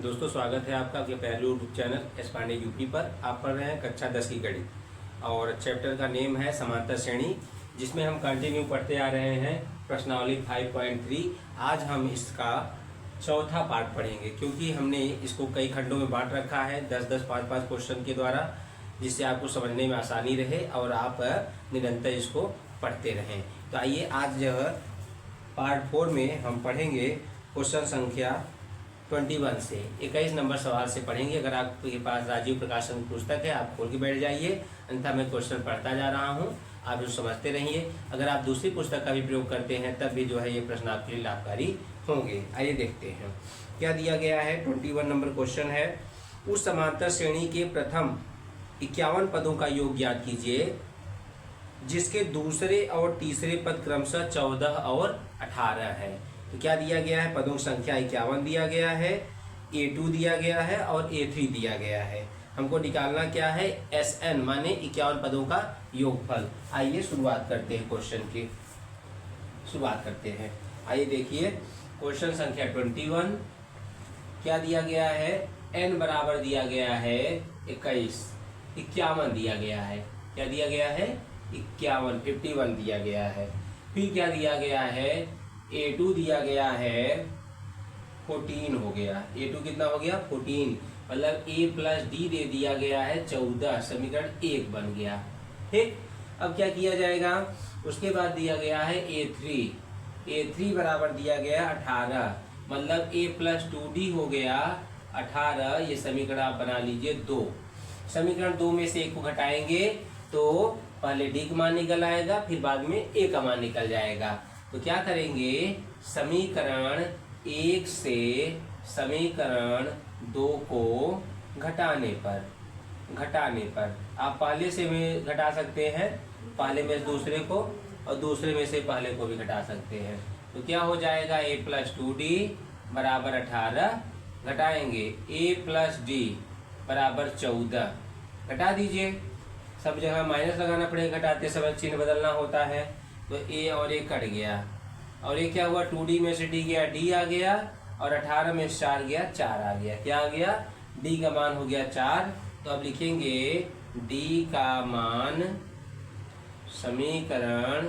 दोस्तों स्वागत है आपका आपके पहलू YouTube channel S Pandey UP पर। आप पढ़ रहे हैं कक्षा 10 की गणित और चैप्टर का नेम है समांतर श्रेणी, जिसमें हम कंटिन्यू पढ़ते आ रहे हैं प्रश्नावली 5.3। आज हम इसका चौथा पार्ट पढ़ेंगे, क्योंकि हमने इसको कई खंडों में बांट रखा है 10-10, 5-5 क्वेश्चन के द्वारा, जिससे आपको समझने में आसानी रहे और आप निरंतर इसको पढ़ते रहें। तो आइए आज जो पार्ट 4 में हम पढ़ेंगे क्वेश्चन संख्या 21 से 21 नंबर सवाल से पढ़ेंगे। अगर आपके पास राजीव प्रकाशन पुस्तक है आप खोल के बैठ जाइए, अन्यथा मैं क्वेश्चन पढ़ता जा रहा हूं, आप इसको समझते रहिए। अगर आप दूसरी पुस्तक का भी प्रयोग करते हैं तब भी जो है ये प्रश्न आपके लिए लाभकारी होंगे। आइए देखते हैं क्या दिया गया है। 21 नंबर क्वेश्चन है, उस समांतर श्रेणी के प्रथम 51 पदों का योग ज्ञात कीजिए जिसके दूसरे और तीसरे पद क्रमशः 14 और 18 है। तो क्या दिया गया है, पदों की संख्या 51 दिया गया है, A2 दिया गया है और A3 दिया गया है। हमको निकालना क्या है, SN माने 51 पदों का योगफल। आइए शुरुआत करते हैं, क्वेश्चन की शुरुआत करते हैं। आइए देखिए क्वेश्चन संख्या 21 क्या दिया गया है, N बराबर दिया गया है 21, 51 दिया गया है। क्या दिया गया है, 51 दिया गया है। फिर क्या दिया गया है, A2 दिया गया है 14 हो गया। A2 कितना हो गया, 14, मतलब A प्लस D दे दिया गया है 14, समीकरण 1 बन गया। ठीक, अब क्या किया जाएगा, उसके बाद दिया गया है A3 बराबर दिया गया 18, मतलब A प्लस 2D हो गया 18। ये समीकरण आप बना लीजिए 2। समीकरण 2 में से 1 को घटाएंगे तो पहले D का मान निकल आएगा, फिर बाद में A का मान निकल जाएगा। तो क्या करेंगे, समीकरण 1 से समीकरण 2 को घटाने पर आप पहले से में घटा सकते हैं, पहले में दूसरे को और दूसरे में से पहले को भी घटा सकते हैं। तो क्या हो जाएगा, A प्लस 2D बराबर 18, घटाएंगे A प्लस D बराबर 14, घटा दीजिए। सब जगह माइनस लगाना पड़ेगा, घटाते समय चिन्ह बदलना होता है। तो A और A कट गया और ये क्या हुआ, 2D में से D गया, D आ गया, और 18 में से 4 गया, 4 आ गया। क्या आ गया, D का मान हो गया 4। तो अब लिखेंगे D का मान समीकरण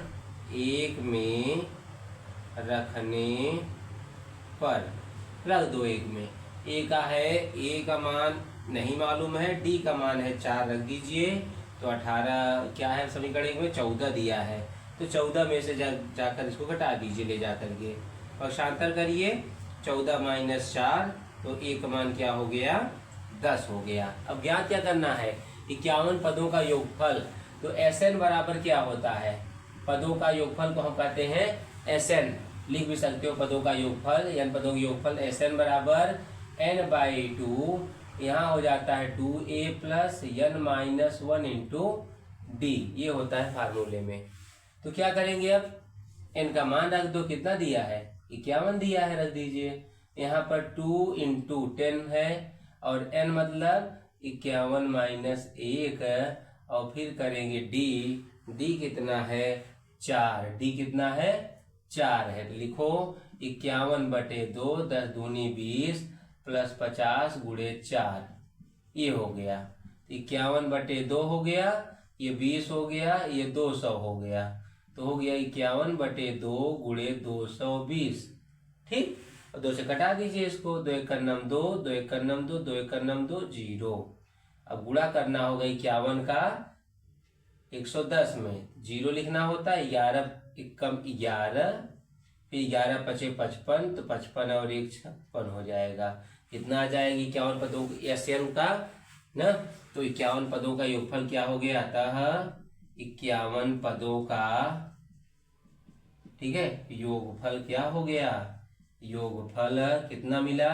1 में रखने पर, रख दो 1 में। A का है, A का मान नहीं मालूम है, D का मान है 4, रख दीजिए। तो 18 क्या है, समीकरण 1 में 14 दिया है, तो 14 में से जाकर इसको घटा दीजिए ले जाकर के, और शांतर करिए। 14 माइनस 4, तो A का मान क्या हो गया, 10 हो गया। अब ज्ञात क्या करना है, 51 पदों का योगफल। तो SN बराबर क्या होता है, पदों का योगफल को हम कहते हैं SN, लिख भी सकते हो पदों का योगफल, n पदों का योगफल। SN बराबर n/2, यहाँ हो जाता है 2A plus n minus 1 into D, ये होता है फार्मूले में। तो क्या करेंगे, अब n का मान रख दो, कितना दिया है, 51 दिया है, रख दीजिए। यहाँ पर 2 इंटू 10 है, और n मतलब 51 माइनस 1, और फिर करेंगे D कितना है, 4, D कितना है, 4 है। तो लिखो 51/2, 10 दूनी 20 प्लस 50 गुणे 4, ये हो गया। 51/2 हो गया, ये 20 हो गया, ये 200 हो गया, तो हो गया 51/2 गुणे 220। ठीक, और 2 से कटा दीजिए इसको, 2 1 9 2, 2 1 9 2, 2 1 9 2, 0। अब गुणा करना होगा 51 का 110 में, 0 लिखना होता है, 11 एकम 11, फिर 11 पचे 55, तो 55 और 1 56 हो जाएगा। कितना आ जाएगी 51 पदों SN का ना, तो 51 पदों का योगफल क्या हो गया, अतः 51 पदों का, ठीक है, योगफल क्या हो गया, योगफल कितना मिला,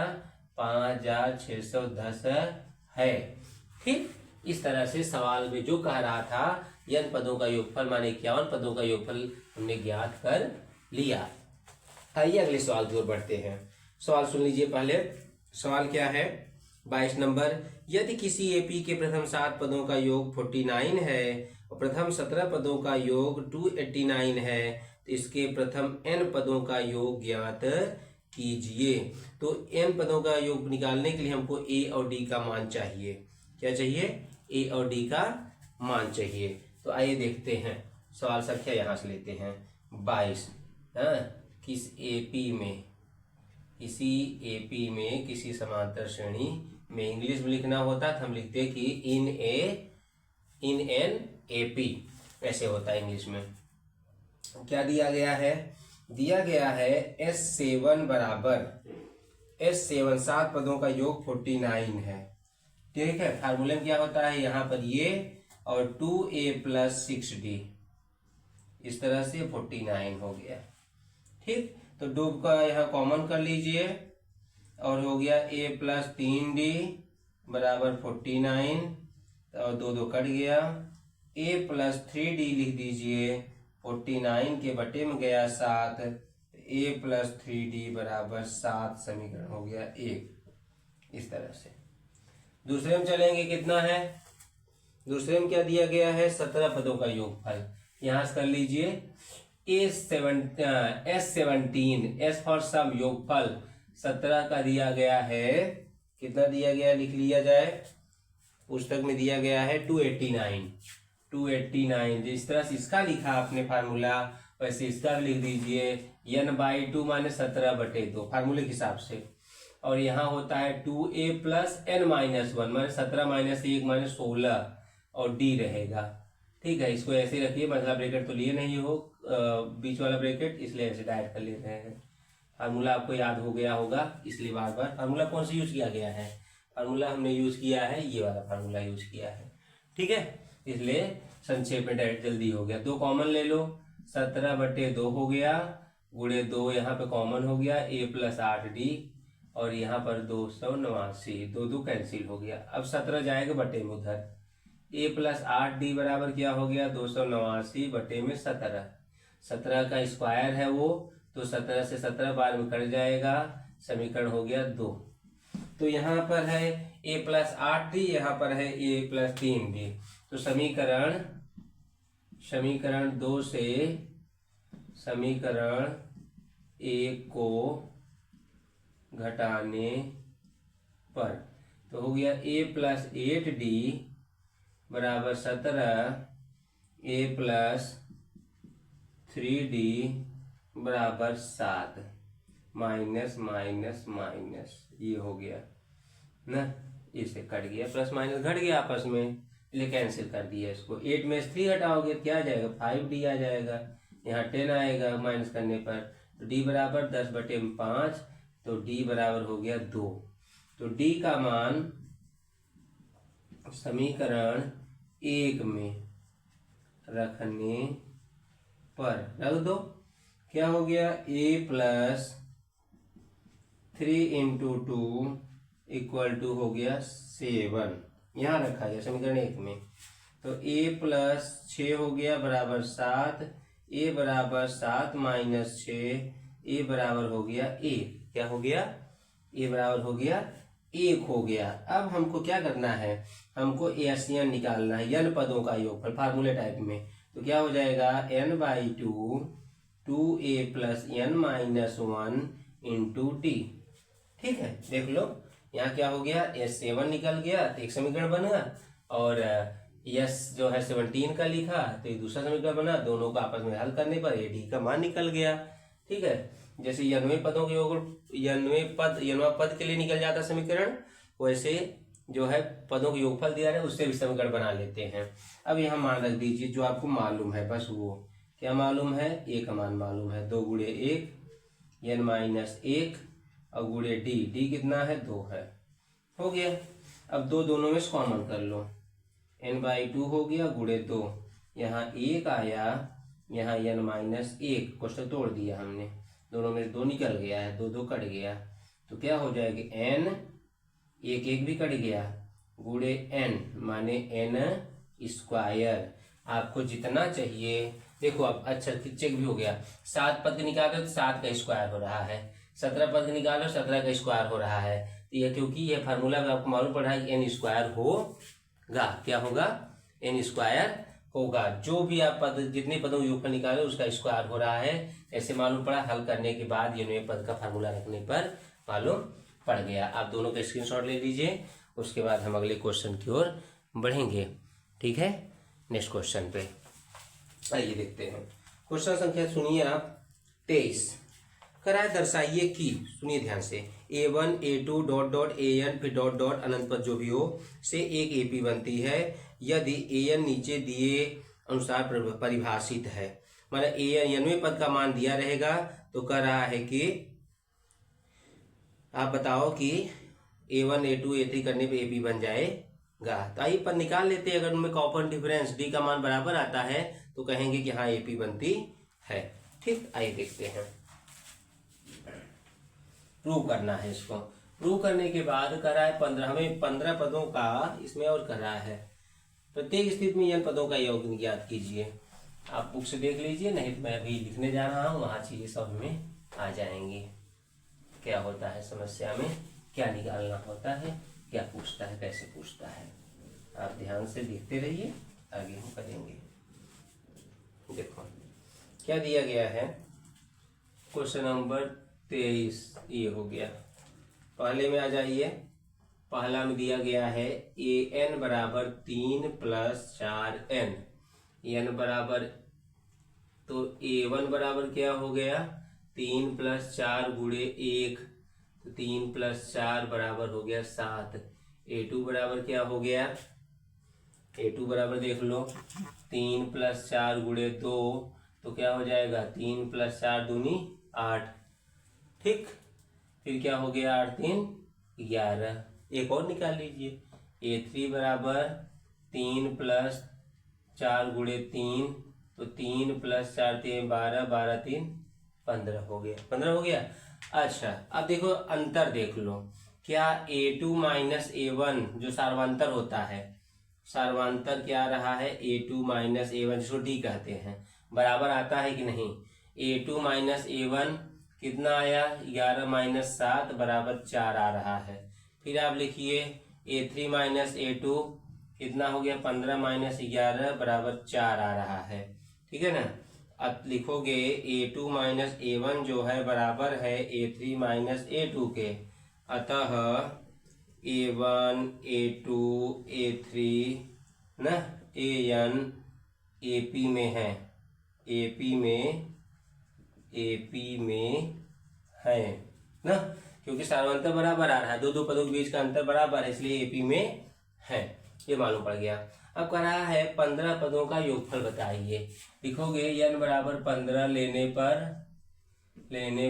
5610 है। ठीक, इस तरह से सवाल में जो कह रहा था n पदों का योगफल माने 51 पदों का योगफल हमने ज्ञात कर लिया। आइए अगले सवाल की ओर बढ़ते हैं। सवाल सुन लीजिए पहले। सवाल क्या है, 22 नंबर, यदि किसी AP के प्रथम 7 पदों का योग 49 है और प्रथम 17 पदों का योग 289 है, तो इसके प्रथम n पदों का योग ज्ञात कीजिए। तो n पदों का योग निकालने के लिए हमको a और d का मान चाहिए। क्या चाहिए? a और d का मान चाहिए। तो आइए देखते हैं। सवाल संख्या यहाँ से लेते हैं 22। हाँ, किसी किसी समांतर श्रेणी में इंग्लिश में लिखना होता तो हम लिखते कि इन एन AP, ऐसे होता है इंग्लिश में। क्या दिया गया है? दिया गया है S7 बराबर S7 7 पदों का योग 49 है। ठीक है, फार्मूला में क्या होता है? यहाँ पर ये और 2a + 6d, इस तरह से 49 हो गया। ठीक, तो डूब का यहाँ कॉमन कर लीजिए और हो गया a + 3d बराबर 49 और 2 2 कट गया। a + 3d लिख दीजिए, 49 के बटे में गया 7, a + 3d बराबर 7 समीकरण हो गया 1। इस तरह से दूसरे में चलेंगे। कितना है? दूसरे में क्या दिया गया है? 17 पदों का योगफल। यहां से कर लीजिए S17 S फॉर सम योगफल 17 का दिया गया है। कितना दिया गया लिख लिया जाए। पुस्तक में दिया गया है 289। जिस तरह से इसका लिखा आपने फार्मूला, वैसे इसका भी लिख दीजिए n/2 माने 17/2 फार्मूले के हिसाब से। और यहाँ होता है 2a + n - 1 माने 17 - 1 माने 16 और d रहेगा। ठीक है, इसको ऐसे रखिए, मतलब ब्रैकेट तो लिए नहीं हो बीच वाला ब्रैकेट, इसलिए ऐसे डायरेक्ट कर ले रहे हैं। फार्मूला आपको याद हो गया होगा, इसलिए बार बार। फार्मूला कौन सा यूज किया गया है? फार्मूला हमने यूज किया है ये वाला फार्मूला यूज किया है। ठीक है, इसलिए संक्षेप में डायरेक्ट जल्दी हो गया। 2 कॉमन ले लो, 17/2 हो गया, गुणे 2 यहाँ पे कॉमन हो गया, a + 8d और यहाँ पर 289, 2 2 कैंसिल हो गया। अब 17 जाएगा बटे में उधर, a + 8d बराबर क्या हो गया? 289 बटे में 17। 17 का स्क्वायर है वो, तो 17 से 17 बार में कट जाएगा, समीकरण हो गया 2। तो यहाँ पर है a + 8d, यहाँ पर है a + 3d। तो समीकरण 2 से समीकरण 1 को घटाने पर तो हो गया a + 8d बराबर 17, a + 3d बराबर 7, माइनस माइनस माइनस, ये हो गया ना, इसे कट गया, प्लस माइनस घट गया आपस में, इसलिए कैंसिल कर दिया इसको। 8 में से 3 हटाओगे क्या आ जाएगा? 5d आ जाएगा। यहाँ 10 आएगा माइनस करने पर, तो d बराबर 10/5, तो d बराबर हो गया 2। तो d का मान समीकरण 1 में रखने पर रख दो। क्या हो गया? a + 3 × 2 = हो गया 7, यहाँ रखा गया समीकरण 1 में। तो a + 6 हो गया बराबर 7, a बराबर 7 - 6, a बराबर हो गया 1। क्या हो गया? a बराबर हो गया 1 हो गया। अब हमको क्या करना है? हमको ASN निकालना है, n पदों का योगफल फार्मूले टाइप में। तो क्या हो जाएगा? n/2 2a + n - 1 × d। ठीक है, देख लो यहाँ क्या हो गया? S7 निकल गया तो एक समीकरण बना, और S जो है 17 का लिखा तो एक दूसरा समीकरण बना। दोनों को आपस में हल करने पर AD का मान निकल गया। ठीक है, जैसे 90 पदों के योग 90वां पद के लिए निकल जाता समीकरण, वैसे जो है पदों के योगफल दिया है उससे भी समीकरण बना लेते हैं। अब यहाँ मान रख दीजिए जो आपको मालूम है, बस वो क्या मालूम है? a का मान मालूम है, 2 × 1 n - 1 और गुणे d कितना है? 2 है। हो गया। अब दोनों में से कॉमन कर लो, n/2 हो गया गुणे 2, यहाँ 1 आया, यहाँ n - 1 क्वेश्चन तोड़ दिया हमने, दोनों में 2 निकल गया है, 2 2 कट गया, तो क्या हो जाएगी? n 1 1 भी कट गया, गुणे n माने n²। आपको जितना चाहिए, देखो अब अच्छा चेक भी हो गया, 7 पद निकालो तो 7 का स्क्वायर हो रहा है, 17 पद निकालो 17 का स्क्वायर हो रहा है। तो ये क्योंकि ये फार्मूला में आपको मालूम पड़ा है कि n² होगा। क्या होगा? n² होगा। जो भी आप पद जितने पदों का योगफल निकाले उसका स्क्वायर हो रहा है, ऐसे मालूम पड़ा, हल करने के बाद ये पद का फार्मूला रखने पर मालूम पड़ गया। आप दोनों का स्क्रीनशॉट ले लीजिए, उसके बाद हम अगले क्वेश्चन की ओर बढ़ेंगे। ठीक है, नेक्स्ट क्वेश्चन पे आइए देखते हैं। क्वेश्चन संख्या सुनिए आप 23। कराए दर्शाइए कि, सुनिए ध्यान से, A1 A2 dot dot AN फिर डॉट डॉट अनंत पद जो भी हो से एक AP बनती है यदि AN नीचे दिए अनुसार परिभाषित है। मतलब AN यनवें पद का मान दिया रहेगा तो कह रहा है कि आप बताओ कि A1 A2 A3 करने पे AP बन जाएगा। तो आइए पर निकाल लेते हैं। अगर उनमें कॉमन डिफरेंस D का मान बराबर आता है तो कहेंगे कि हाँ AP बनती है। ठीक, आइए देखते हैं। प्रूव करना है इसको। प्रूव करने के बाद कर रहा है 15, हमें 15 पदों का इसमें और कर रहा है। प्रत्येक स्थिति में इन पदों का योग ज्ञात कीजिए। आप बुक से देख लीजिए, नहीं तो मैं अभी लिखने जा रहा हूँ, वहाँ चीजें सब में आ जाएंगी। क्या होता है समस्या में, क्या निकालना होता है, क्या पूछता है, कैसे पूछता है। आप ध्यान से देखते रहिए, आगे हम करेंगे। देखो क्या दिया गया है। क्वेश्चन नंबर 23 ये हो गया। पहले में आ जाइए। पहला में दिया गया है AN बराबर 3 + 4N। N बराबर, तो A1 बराबर क्या हो गया 3 + 4 गुणे 1, तो 3 + 4 बराबर हो गया 7। A2 बराबर क्या हो गया, A2 बराबर देख लो 3 + 4 गुणे 2, तो क्या हो जाएगा 3 + 4 दूनी 8। ठीक, फिर क्या हो गया 8 3 11। एक और निकाल लीजिए। A3 बराबर 3 + 4 गुणे 3, तो 3 + 4 3 12, 12 3 15 हो गया। 15 हो गया। अच्छा, अब देखो अंतर देख लो। क्या A2 - A1 जो सार्वंतर होता है, सार्वंतर क्या रहा है A2 - A1 जिसको D कहते हैं, बराबर आता है कि नहीं। A2 - A1 कितना आया 11 - 7 बराबर 4 आ रहा है। फिर आप लिखिए A3 - A2 कितना हो गया 15 - 11 बराबर 4 आ रहा है। ठीक है ना। अब लिखोगे A2 - A1 जो है बराबर है A3 - A2 के, अतः A1 A2 A3 ना AN AP में है, AP में है ना, क्योंकि सार्वंतर बराबर आ रहा है, दो पदों के बीच का अंतर बराबर है, इसलिए AP में है, ये मालूम पड़ गया। अब कह रहा है 15 पदों का योगफल बताइए। लिखोगे N बराबर 15 लेने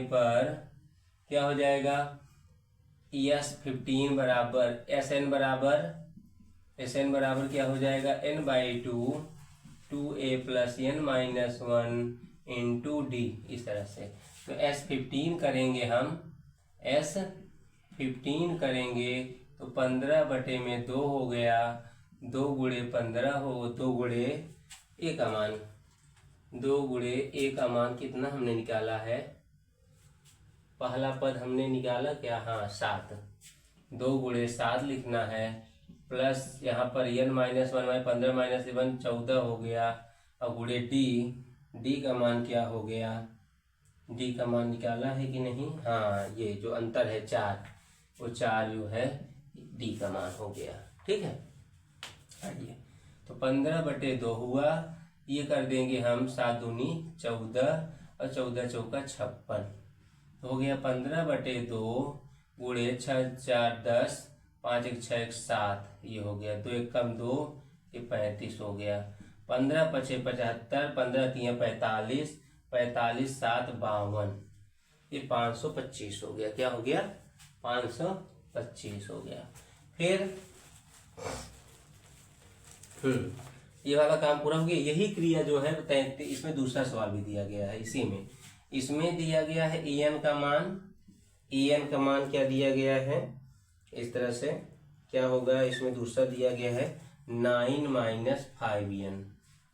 पर क्या हो जाएगा S15 बराबर SN बराबर क्या हो जाएगा N/2 2A + N - 1 × D, इस तरह से। तो S15 करेंगे हम, S15 करेंगे तो 15/2 हो गया, 2 गुणे 15 हो, 2 गुणे A का मान, 2 गुणे A का मान कितना हमने निकाला है, पहला पद हमने निकाला क्या, हाँ 7। 2 गुणे 7 लिखना है, प्लस यहाँ पर N - 1 15 - 1 14 हो गया, और गुणे D का मान क्या हो गया, D का मान निकाला है कि नहीं, हाँ ये जो अंतर है 4, वो 4 जो है D का मान हो गया। ठीक है, आइए तो 15/2 हुआ, ये कर देंगे हम 7 दूनी 14 और 14 चौका 56, तो हो गया 15/2 गुणे 6 4 10 5 1 6 1 7, ये हो गया 2 1 कम 2, ये 35 हो गया। 15 5 75, 15 3 45, 45 7 52, ये 525 हो गया। क्या हो गया 525 हो गया। फिर ये वाला काम पूरा हो गया। यही क्रिया जो है 33, इसमें दूसरा सवाल भी दिया गया है, इसी में इसमें दिया गया है EN का मान क्या दिया गया है, इस तरह से क्या होगा, इसमें दूसरा दिया गया है 9 - 5N,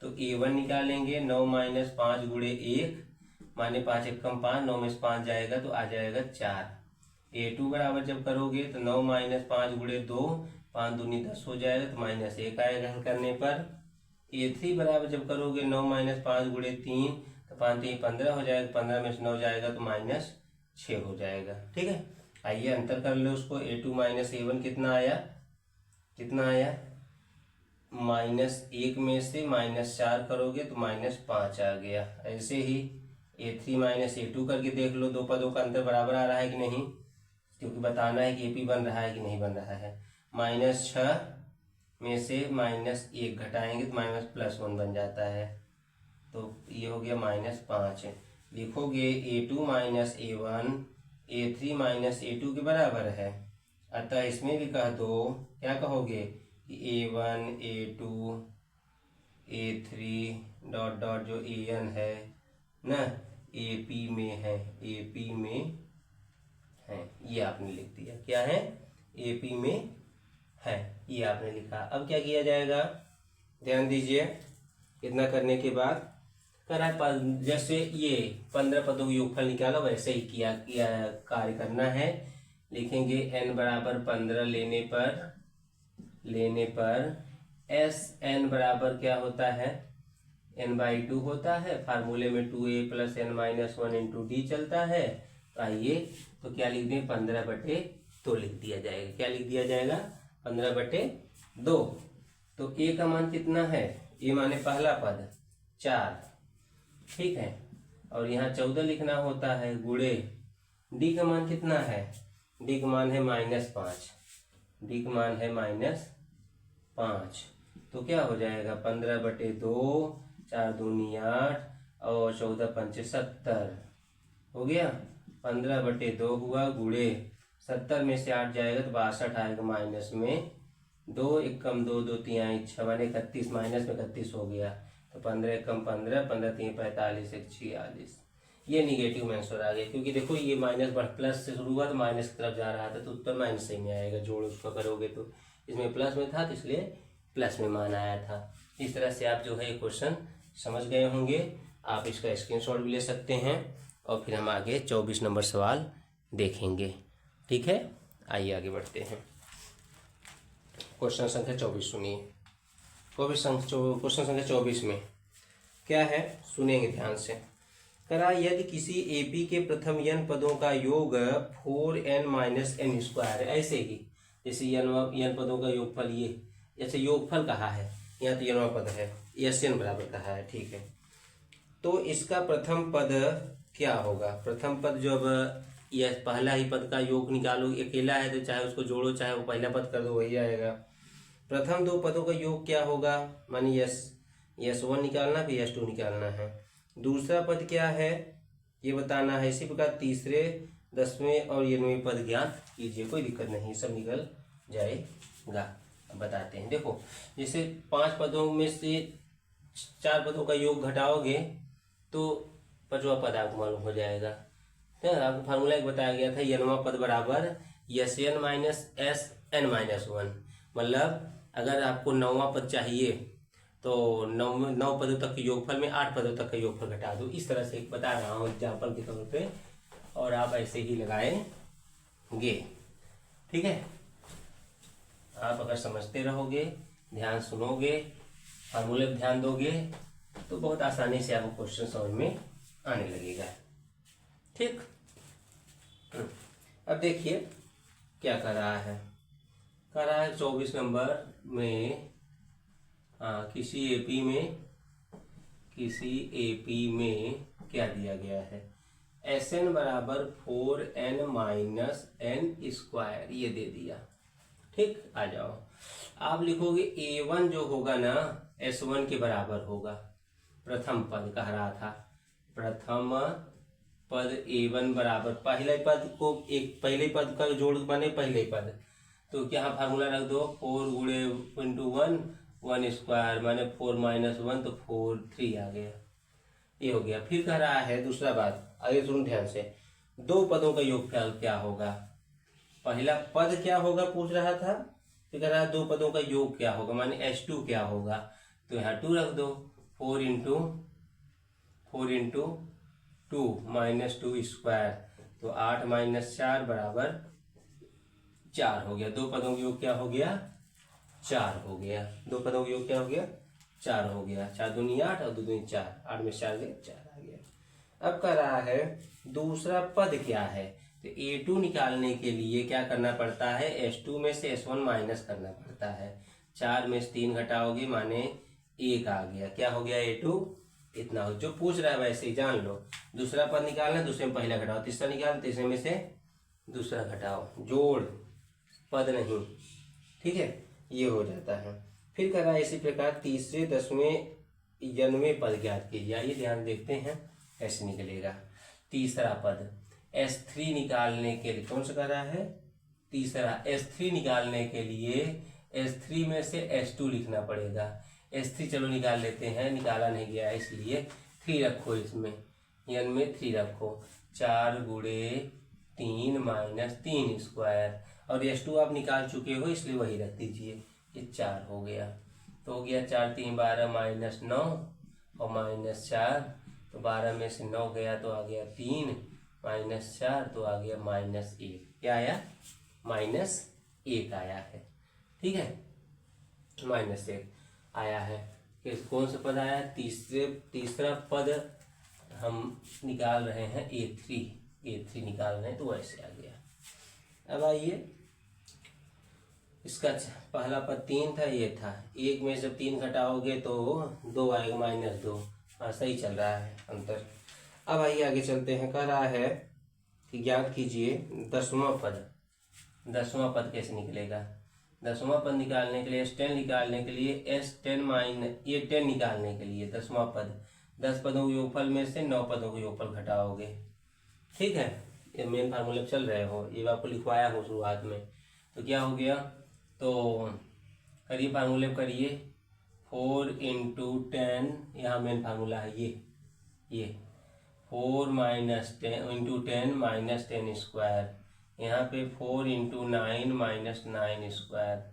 तो A1 निकालेंगे 9 - 5 गुणे 1 माने 5 1 कम 5, 9 में से 5 जाएगा तो आ जाएगा 4। A2 बराबर जब करोगे तो 9 - 5 गुणे 2, 5 दूनी 10 हो जाएगा तो -1 आएगा हल करने पर। A3 बराबर जब करोगे 9 - 5 गुणे 3 तो 5 3 15 हो जाएगा, 15 में से 9 जाएगा तो -6 हो जाएगा। ठीक है, आइए अंतर कर लो उसको। A2 - A1 कितना आया, कितना आया, -1 में से -4 करोगे तो -5 आ गया। ऐसे ही A3 - A2 करके देख लो, दो पदों का अंतर बराबर आ रहा है कि नहीं, क्योंकि बताना है कि AP बन रहा है कि नहीं बन रहा है। -6 में से -1 घटाएंगे तो +1 बन जाता है, तो ये हो गया -5। लिखोगे A2 - A1 A3 - A2 के बराबर है, अतः इसमें भी कह दो, क्या कहोगे कि A1 A2 A3 dot dot जो AN है ना AP में है, AP में है, ये आपने लिख दिया। क्या है, AP में है, ये आपने लिखा। अब क्या किया जाएगा, ध्यान दीजिए। इतना करने के बाद करा, जैसे ये 15 पदों का योगफल निकाला वैसे ही किया कार्य करना है। लिखेंगे n बराबर 15 लेने पर SN बराबर क्या होता है, n/2 होता है। फार्मूले में 2a + n - 1 × d चलता है। आइए तो क्या लिख दें, 15/2 लिख दिया जाएगा। क्या लिख दिया जाएगा, 15/2। तो a का मान कितना है, a माने पहला पद 4, ठीक है, और यहाँ 14 लिखना होता है, गुणे d का मान कितना है, d का मान है -5, d का मान है -5। तो क्या हो जाएगा, 15/2, 4 दूनी 8 और 14 पंचे 70 हो गया। 15/2 हुआ, गुणे 70 में से 8 जाएगा तो 62 आएगा, माइनस में 2 एकम 2 2 3 6 माने 31, माइनस में 31 हो गया। तो 15 एकम 15, 15 3 45, 1 46। ये निगेटिव में आंसर आ गया, क्योंकि देखो ये माइनस प्लस से शुरू हुआ तो माइनस की तरफ जा रहा था, तो उत्तर माइनस से में आएगा। जोड़ उसका करोगे तो इसमें प्लस में था तो इसलिए प्लस में मान आया था। इस तरह से आप जो है ये क्वेश्चन समझ गए होंगे। आप इसका स्क्रीनशॉट भी ले सकते हैं और फिर हम आगे 24 नंबर सवाल देखेंगे। ठीक है, आइए आगे बढ़ते हैं। क्वेश्चन संख्या 24 सुनिए। क्वेश्चन संख्या 24 में क्या है, सुनेंगे ध्यान से। करा, यदि किसी AP के प्रथम n पदों का योग 4n - n² है, ऐसे ही जैसे n पदों का योगफल, ये जैसे योगफल कहा है, यहाँ तो n पद है, SN बराबर कहा है, ठीक है। तो इसका प्रथम पद क्या होगा, प्रथम पद जब यह पहला ही पद का योग निकालो, अकेला है तो चाहे उसको जोड़ो चाहे वो पहला पद कर दो, वही आएगा। प्रथम दो पदों का योग क्या होगा, मानी S1 निकालना फिर S2 निकालना है। दूसरा पद क्या है ये बताना है। इसी प्रकार तीसरे, 10वें और 11वें पद ज्ञात कीजिए। कोई दिक्कत नहीं, सब निकल जाएगा। अब बताते हैं। देखो, जैसे 5 पदों में से 4 पदों का योग घटाओगे तो 5वां पद आपको मालूम हो जाएगा। आपको फार्मूला एक बताया गया था, n पद बराबर SN - SN - 1। मतलब अगर आपको 9वां पद चाहिए तो 9 पदों तक के योगफल में 8 पदों तक का योगफल घटा दो। इस तरह से बता रहा हूँ एग्जाम्पल के तौर पे, और आप ऐसे ही लगाएंगे। ठीक है, आप अगर समझते रहोगे, ध्यान सुनोगे, फार्मूले पर ध्यान दोगे तो बहुत आसानी से आपको क्वेश्चन समझ में आने लगेगा। ठीक, अब देखिए क्या कर रहा है। कर रहा है 24 नंबर में किसी AP में क्या दिया गया है, SN बराबर 4n - n², ये दे दिया। ठीक, आ जाओ। आप लिखोगे A1 जो होगा ना S1 के बराबर होगा। प्रथम पद कह रहा था, प्रथम पद A1 बराबर पहले पद को, एक पहले पद का जोड़ बने पहले पद, तो क्या फार्मूला रख दो, 4 गुणे × 1² माने 4 - 1 तो 4 3 आ गया। ये हो गया। फिर कह रहा है दूसरा बात, आगे सुन ध्यान से। दो पदों का योगफल क्या होगा, पहला पद क्या होगा पूछ रहा था, फिर कह रहा है दो पदों का योग क्या होगा, माने S2 क्या होगा। तो यहाँ 2 रख दो, 4 × 2 -2², तो 8 - 4 बराबर 4 हो गया। दो पदों का योग क्या हो गया, 4 हो गया। दो पदों का योग क्या हो गया, 4 हो गया। 4 दूनी 8 और 2 दूनी 4, 8 में 4 गए 4। आ गया। अब कर रहा है दूसरा पद क्या है, तो A2 निकालने के लिए क्या करना पड़ता है, S2 में से S1 माइनस करना पड़ता है। 4 में से 3 घटाओगे माने 1 आ गया, क्या हो गया A2 इतना हो। जो पूछ रहा है वैसे ही जान लो, दूसरा पद निकालना दूसरे में पहला घटाओ, तीसरा निकालना तीसरे में से दूसरा घटाओ, जोड़ पद नहीं, ठीक है, ये हो जाता है। फिर कर रहा है इसी प्रकार तीसरे 10वें 91वें पद ज्ञात कीजिए। आइए ध्यान देखते हैं कैसे निकलेगा। तीसरा पद S3 निकालने के लिए कौन सा कर रहा है, तीसरा S3 निकालने के लिए S3 में से S2 लिखना पड़ेगा। S3 चलो निकाल लेते हैं, निकाला नहीं गया है इसलिए 3 रखो, इसमें n में 3 रखो, 4 गुणे 3 माइनस 3 स्क्वायर, और S2 आप निकाल चुके हो इसलिए वही रख दीजिए, ये 4 हो गया। तो हो गया 4 3 12 माइनस 9 और माइनस 4, तो 12 में से 9 गया तो आ गया 3 माइनस 4 तो आ गया -1। क्या आया, -1 आया है, ठीक है, -1 आया है। कौन सा पद आया, तीसरा पद हम निकाल रहे हैं A3 निकाल रहे हैं, तो वैसे आ गया। अब आइए इसका पहला पद 3 था, ये था, 1 में से 3 घटाओगे तो 2 आएगा, -2। हाँ सही चल रहा है अंतर। अब आइए आगे चलते हैं। कह रहा है कि ज्ञात कीजिए 10वां पद। 10वां पद कैसे निकलेगा, 10वां पद निकालने के लिए S10 निकालने के लिए S10 माइनस ये 10 निकालने के लिए 10वां पद 10 पदों के योगफल में से 9 पदों के योगफल घटाओगे, ठीक है, ये मेन फार्मूला चल रहे हो, ये आपको लिखवाया हो शुरुआत में। तो क्या हो गया, तो करिए फार्मूले करिए, 4 × 10, यहाँ मेन फार्मूला है ये 4 × 10 माइनस 10 स्क्वायर, यहाँ पे 4 × 9 माइनस 9 स्क्वायर,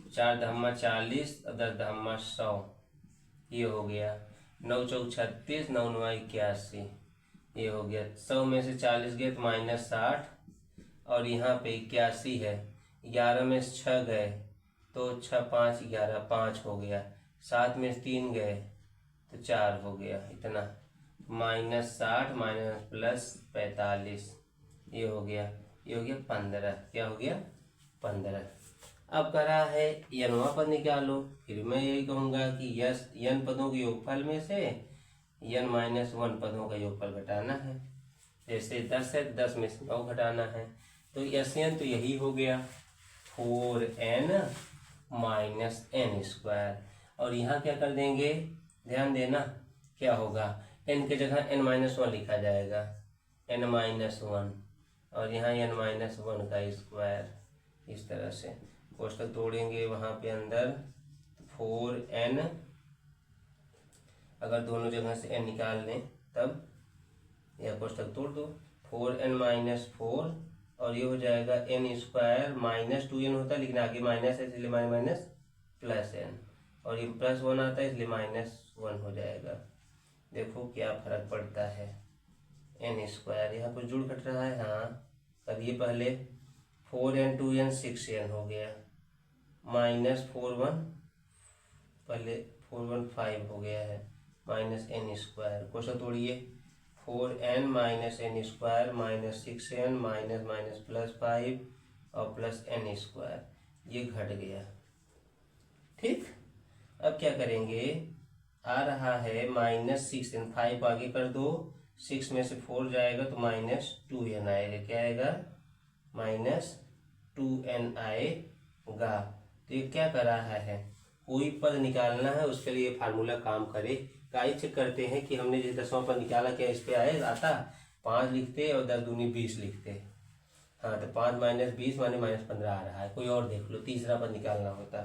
4 धम्मा 40 और 10 धम्मा 100, ये हो गया। 9 चौक 36, 9 9 81, ये हो गया। 100 में से 40 गए तो -60, और यहाँ पे 81 है, 11 में से 6 गए तो 6 5 11, 5 हो गया। 7 में से 3 गए तो 4 हो गया, इतना, -60 माइनस +45, ये हो गया 15। क्या हो गया, 15। अब करा है n वां पद निकालो, फिर मैं यही कहूँगा कि n पदों के योगफल में से n-1 पदों का योगफल घटाना है। जैसे 10 है, 10 में से 9 घटाना है, तो Sn तो यही हो गया 4n माइनस n स्क्वायर, और यहाँ क्या कर देंगे, ध्यान देना, क्या होगा, n की जगह n-1 लिखा जाएगा, n-1, और यहाँ n-1 का स्क्वायर, इस तरह से कोष्ठक तोड़ेंगे वहाँ पे अंदर, 4n, अगर दोनों जगह से n निकाल लें तब यह कोष्ठक तोड़ दो, 4n-4, और ये हो जाएगा n² -2n होता है, लेकिन आगे माइनस है इसलिए माइनस +n, और ये +1 आता है इसलिए -1 हो जाएगा। देखो क्या फर्क पड़ता है, n², यहाँ पर जुड़ घट रहा है, हाँ करिए पहले, 4n 2n 6n हो गया, -4 1, पहले 4 1 5 हो गया है, -n², क्वेश्चन तोड़िए, 4n minus n square minus 6n minus +5 और +n², ये घट गया, ठीक। अब क्या करेंगे, आ रहा है -6n, 5 आगे कर दो, 6 में से 4 जाएगा तो -2n आएगा, क्या आएगा, -2n आएगा। तो ये क्या कर रहा है, कोई पद निकालना है उसके लिए फार्मूला काम करे। गाई चेक करते हैं कि हमने जैसे 10वां पद निकाला, क्या इस पे आएगा, आता 5 लिखते और 10 दूनी 20 लिखते, हाँ तो 5 - 20 माने -15 आ रहा है। कोई और देख लो, तीसरा पद निकालना होता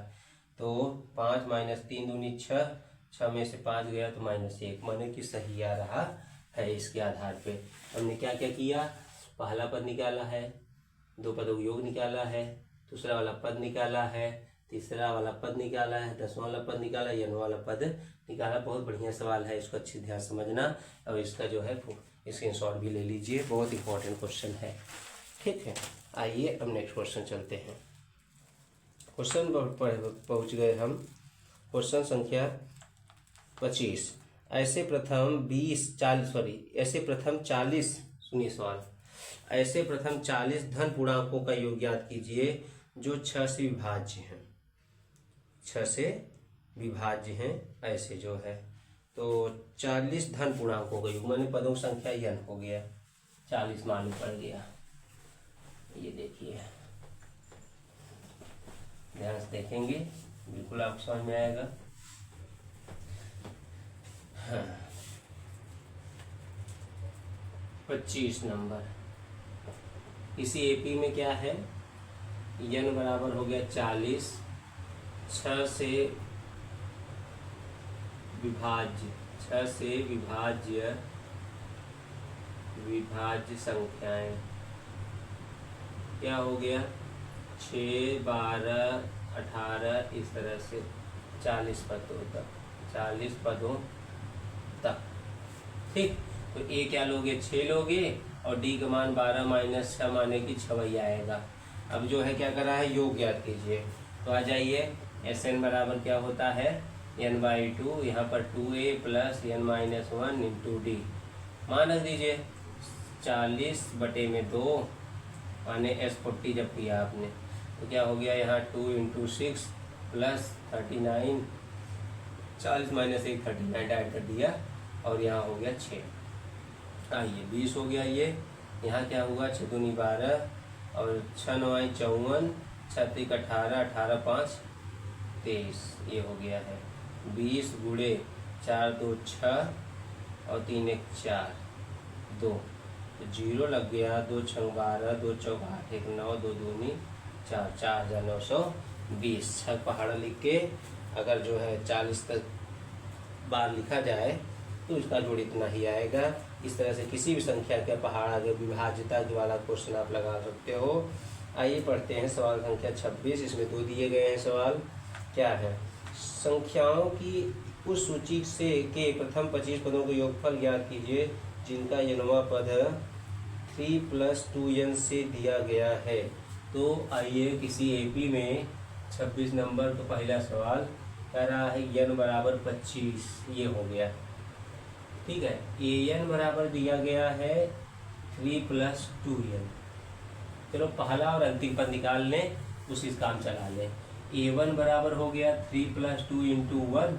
तो 5 - 3 दूनी 6, 6 में से 5 गया तो -1, माने कि सही आ रहा है। इसके आधार पे हमने क्या क्या किया, पहला पद निकाला है, 2 पदों का योग निकाला है, दूसरा वाला पद निकाला है, तीसरा वाला पद निकाला है, 10वां वाला पद निकाला, n वाला पद निकाला। बहुत बढ़िया सवाल है, इसको अच्छी ध्यान समझना, और इसका जो है स्क्रीनशॉट भी ले लीजिए, बहुत इंपॉर्टेंट क्वेश्चन है, ठीक है। आइए अब नेक्स्ट क्वेश्चन चलते हैं। क्वेश्चन पर पहुंच गए हम, क्वेश्चन संख्या 25। ऐसे प्रथम 40, सुनिए सवाल, ऐसे प्रथम 40 धन पूर्णांकों का योग ज्ञात कीजिए जो 6 से विभाज्य हैं। 6 से विभाज्य हैं ऐसे जो है, तो 40 धन पूर्णांकों का योग माने पदों की संख्या n हो गया, 40 मालूम पड़ गया। ये देखिए, ध्यान से देखेंगे, बिल्कुल आपको समझ में आएगा। हाँ, 25 नंबर, इसी एपी में क्या है, n बराबर हो गया 40, 6 से विभाज्य संख्याएं, क्या हो गया 6, 12, 18, इस तरह से 40 पदों तक। ठीक, तो ए क्या लोगे, 6 लोगे, और डी का मान 12 माइनस 6 माने की 6 आएगा। अब जो है क्या करा है, योग ज्ञात कीजिए। तो आ जाइए, एस एन बराबर क्या होता है, n/2, यहाँ पर 2a plus n-1 into D. मान रख दीजिए 40/2 माने s40 जब किया आपने, तो क्या हो गया, यहाँ 2 × 6 प्लस 39, 40 माइनस 1 39 ऐड कर दिया, और यहाँ हो गया 6। आइए 20 हो गया ये, यहाँ क्या हुआ 6 दूनी 12 और 6 9 54, 6 3 18, 18 5 23, ये हो गया है 20 गुणे 4 2 6 और 3 1 4 2, तो 0 लग गया, 2 6 12, 2 4 8 1 9, 2 दूनी 4, 4920। 6 पहाड़ा लिख के अगर जो है 40 तक बार लिखा जाए तो इसका जोड़ इतना ही आएगा। इस तरह से किसी भी संख्या के पहाड़ आगे विभाज्यता वाला क्वेश्चन आप लगा सकते हो। आइए पढ़ते हैं सवाल संख्या 26, इसमें 2 दिए गए हैं सवाल। क्या है, संख्याओं की उस सूची से के प्रथम 25 पदों का योगफल ज्ञात कीजिए जिनका n वां पद 3 + 2n से दिया गया है। तो आइए किसी एपी में 26 नंबर, तो पहला सवाल कह रहा है n बराबर 25, ये हो गया, ठीक है। an बराबर दिया गया है 3 + 2n। चलो पहला और अंतिम पद निकाल लें, उसी काम चला लें। a1 बराबर हो गया 3 + 2 × 1,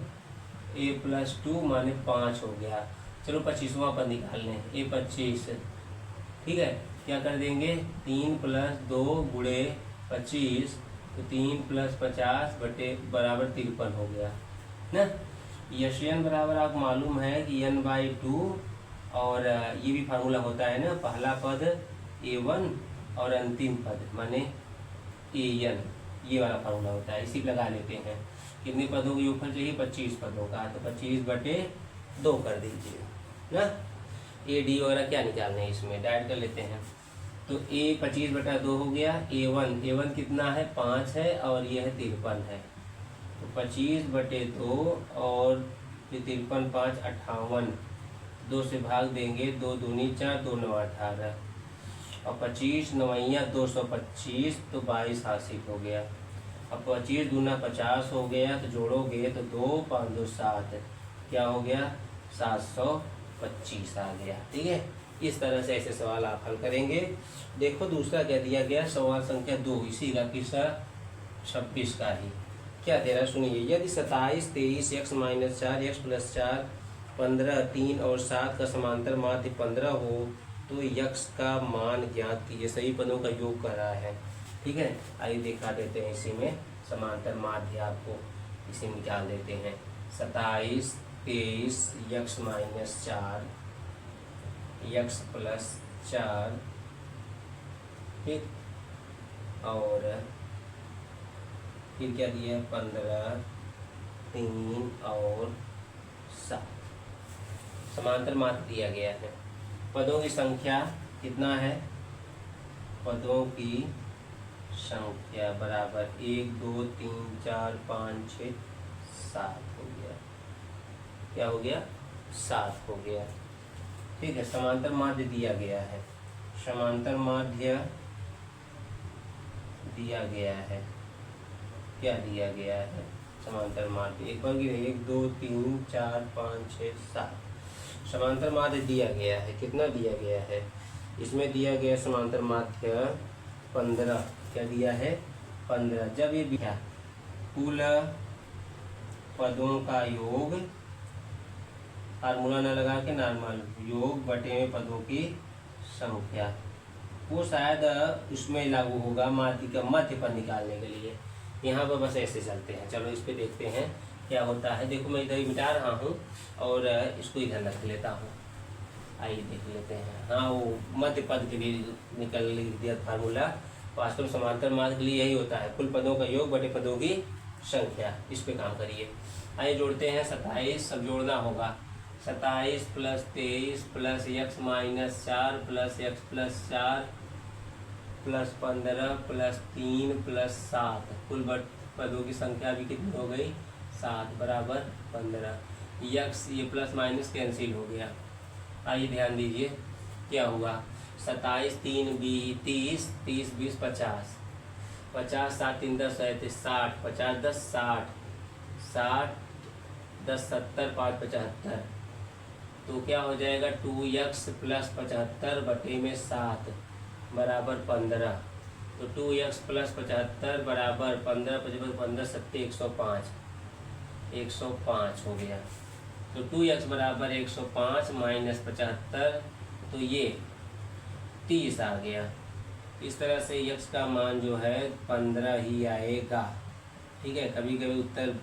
a + 2 माने 5 हो गया। चलो 25वां पद निकाल लें, a 25, ठीक है। क्या कर देंगे, 3 + 2 गुणे 25, तो 3 + 50 बराबर 53 हो गया ना। यशयन बराबर आपको मालूम है कि n/2, और ये भी फार्मूला होता है ना, पहला पद a1 और अंतिम पद माने an, ये वाला फार्मूला होता है, इसी लगा लेते हैं। कितने पदों का योगफल चाहिए, 25 पदों का, तो 25/2 कर दीजिए ना। a d वगैरह क्या निकालना है, इसमें डायरेक्ट कर लेते हैं। तो a 25/2 हो गया। a1 कितना है, 5 है, और ये है 53 है, तो 25/2 और 53 5 58, 2 से भाग देंगे, 2 दूनी 4, 2 9 18, और 25 9 225, तो 22 हासिल हो गया। अब 25 दूना 50 हो गया, तो जोड़ोगे तो 2 5 2 7, क्या हो गया 725 आ गया, ठीक है। इस तरह से ऐसे सवाल आप हल करेंगे। देखो दूसरा क्या दिया गया, सवाल संख्या 2, इसी का किस्सा 26 का ही। क्या दे रहा है सुनिए, यदि 27 23 x - 4 x + 4 15 3 और 7 का समांतर माध्य 15 हो तो x का मान ज्ञात कीजिए। सही पदों का योग कर रहा है, ठीक है। आइए दिखा देते हैं, इसी में समांतर माध्य आपको इसी में निकाल देते हैं। 27 23 x - 4 x + 4, ठीक, और फिर क्या दिया, 15 3 और 7 समांतर माध्य दिया गया है। पदों की संख्या कितना है, पदों की संख्या बराबर 1 2 3 4 5 6 7 हो गया। क्या हो गया, 7 हो गया, ठीक है। समांतर माध्य दिया गया है, समांतर माध्य दिया गया है, क्या दिया गया है, समांतर माध्य एक बार गिने 1 2 3 4 5 6 7 समांतर माध्य दिया गया है। कितना दिया गया है? इसमें दिया गया समांतर माध्य 15। क्या दिया है? 15। जब ये दिया कुल पदों का योग, फार्मूला न लगा के नॉर्मल योग बटे में पदों की संख्या, वो शायद उसमें लागू होगा माध्य का मध्य पद निकालने के लिए। यहाँ पर बस ऐसे चलते हैं। चलो इस पे देखते हैं क्या होता है। देखो मैं इधर ही मिटा रहा हूँ और इसको इधर रख लेता हूँ। आइए देख लेते हैं। हाँ, वो मध्य पद के लिए निकल दिया फार्मूला। वास्तव में समांतर माध्य के लिए यही होता है, कुल पदों का योग बटे पदों की संख्या। इस पे काम करिए। आइए जोड़ते हैं। 27 सब जोड़ना होगा। 27 + 23 + x - 4 + x + 4 + 15 + 3 + 7 कुल पदों की संख्या भी कितनी हो गई? 7 बराबर 15। यक्स ये प्लस माइनस कैंसिल हो गया। आइए ध्यान दीजिए क्या हुआ। 27 3 30 30 20 50 50 7 3 10 60 50 10 60 60 10 70 5 75। तो क्या हो जाएगा? 2x + 75 बटे में 7 बराबर 15। तो 2x + 75 बराबर 15 × 15 7 105 105 हो गया। तो 2x बराबर 105 - 75, तो ये 30 आ गया। इस तरह से x का मान जो है 15 ही आएगा। ठीक है, कभी कभी उत्तर